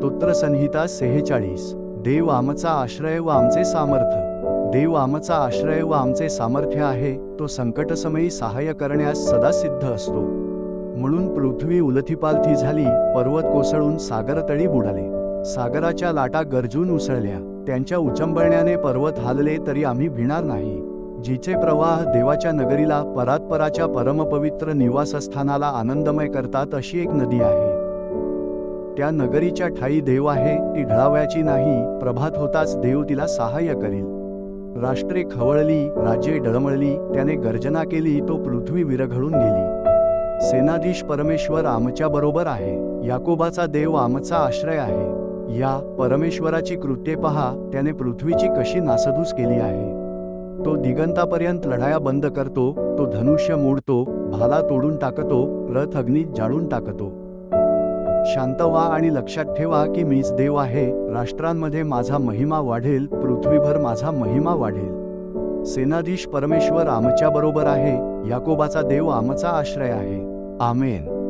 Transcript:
स्तोत्रसंहिता 46. देव आमचा आश्रय व आमचे सामर्थ्य. देव आमचा आश्रय व आमचे सामर्थ्य आहे, तो संकटसमयी सहाय्य करण्यास सदा सिद्ध असतो. म्हणून पृथ्वी उलथीपालथी झाली, पर्वत कोसळून सागरतळी बुडाले. सागराच्या लाटा गरजून उसळल्या, त्यांच्या उचंबळण्याने पर्वत हालले तरी आम्ही भिणार नाही. जिचे प्रवाह देवाच्या नगरीला, परात्पराच्या परमपवित्र निवासस्थानाला आनंदमय करतात अशी एक नदी आहे. त्या नगरीच्या ठाई देव आहे, ती ढळावयाची नाही. प्रभात होताच देव तिला सहाय्य करील. राष्ट्रे खवळली, राज्ये डळमळली, त्याने गर्जना केली, तो पृथ्वी विरघळून गेली. सेनाधीश परमेश्वर आमच्याबरोबर आहे. याकोबाचा देव आमचा आश्रय आहे. या परमेश्वराची कृत्ये पहा, त्याने पृथ्वीची कशी नासधूस केली आहे. तो दिगंतापर्यंत लढाया बंद करतो, तो धनुष्य मोडतो, भाला तोडून टाकतो, रथ अग्नीत जाळून टाकतो. शांत व्हा आणि लक्षात ठेवा की मीच देव आहे. राष्ट्रांमध्ये माझा महिमा वाढेल, पृथ्वीभर माझा महिमा वाढेल. सेनाधीश परमेश्वर आमच्याबरोबर आहे. याकोबाचा देव आमचा आश्रय आहे. आमेन.